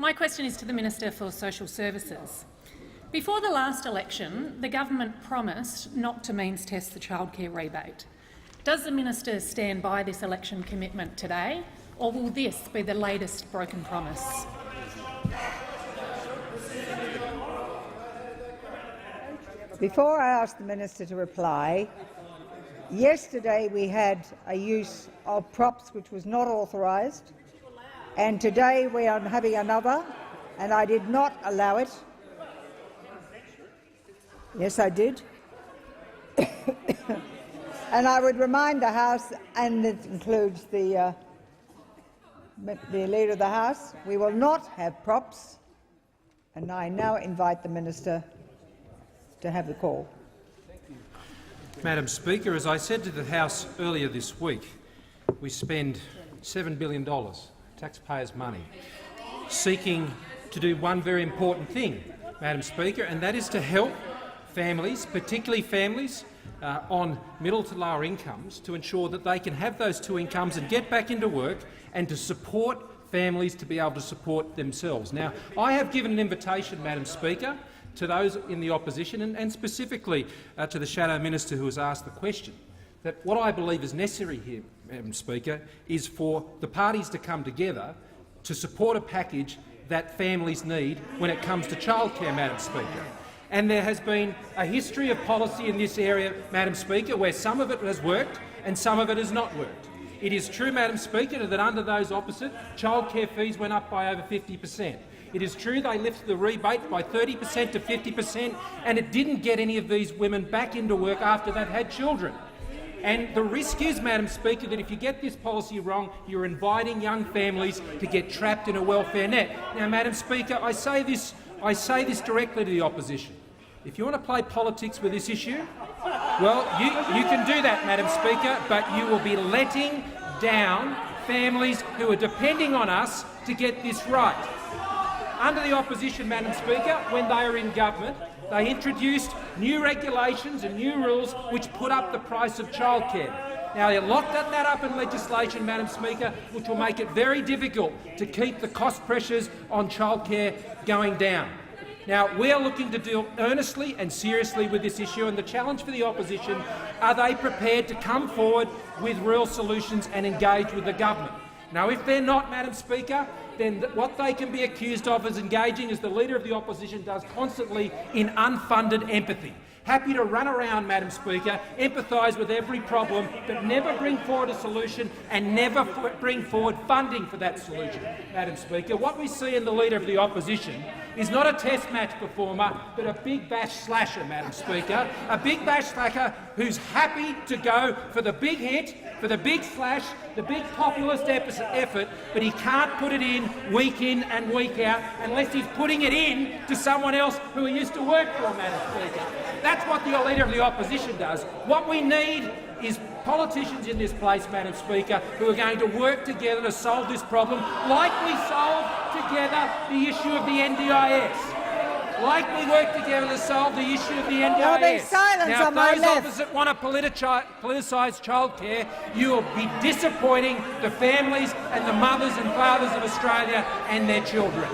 My question is to the Minister for Social Services. Before the last election, the government promised not to means test the childcare rebate. Does the minister stand by this election commitment today, or will this be the latest broken promise? Before I ask the minister to reply, yesterday we had a use of props which was not authorised, and today we are having another, and I did not allow it. Yes, I did. And I would remind the House, and it includes the Leader of the House, we will not have props, and I now invite the minister to have the call. Madam Speaker, as I said to the House earlier this week, we spend $7 billion, taxpayers' money, seeking to do one very important thing, Madam Speaker, and that is to help families, particularly families on middle to lower incomes, to ensure that they can have those two incomes and get back into work, and to support families to be able to support themselves. Now, I have given an invitation, Madam Speaker, to those in the opposition and specifically to the Shadow Minister who has asked the question, that what I believe is necessary here, Madam Speaker, is for the parties to come together to support a package that families need when it comes to childcare, Madam Speaker. And there has been a history of policy in this area, Madam Speaker, where some of it has worked and some of it has not worked. It is true, Madam Speaker, that under those opposite, childcare fees went up by over 50%. It is true they lifted the rebate by 30% to 50%, and it didn't get any of these women back into work after they'd had children. And the risk is, Madam Speaker, that if you get this policy wrong, you're inviting young families to get trapped in a welfare net. Now, Madam Speaker, I say this directly to the opposition. If you want to play politics with this issue, well, you can do that, Madam Speaker, but you will be letting down families who are depending on us to get this right. Under the opposition, Madam Speaker, when they were in government, they introduced new regulations and new rules which put up the price of childcare. Now, they locked that up in legislation, Madam Speaker, which will make it very difficult to keep the cost pressures on childcare going down. Now, we are looking to deal earnestly and seriously with this issue, and the challenge for the opposition, are they prepared to come forward with real solutions and engage with the government? Now, if they're not, Madam Speaker, then what they can be accused of is engaging, as the Leader of the Opposition does constantly, in unfunded empathy. Happy to run around, Madam Speaker, empathise with every problem, but never bring forward a solution and never bring forward funding for that solution, Madam Speaker. What we see in the Leader of the Opposition is not a test match performer, but a big bash slasher, Madam Speaker. A big bash slasher who's happy to go for the big hit, for the big flash, the big populist effort, but he can't put it in and week out unless he's putting it in to someone else who he used to work for, Madam Speaker. That's what the Leader of the Opposition does. What we need is politicians in this place, Madam Speaker, who are going to work together to solve this problem, like we solved together the issue of the NDIS. Like we work together to solve the issue of the NDIS. There'll be silence now, on my if those opposite want to politicise childcare, you will be disappointing the families and the mothers and fathers of Australia and their children.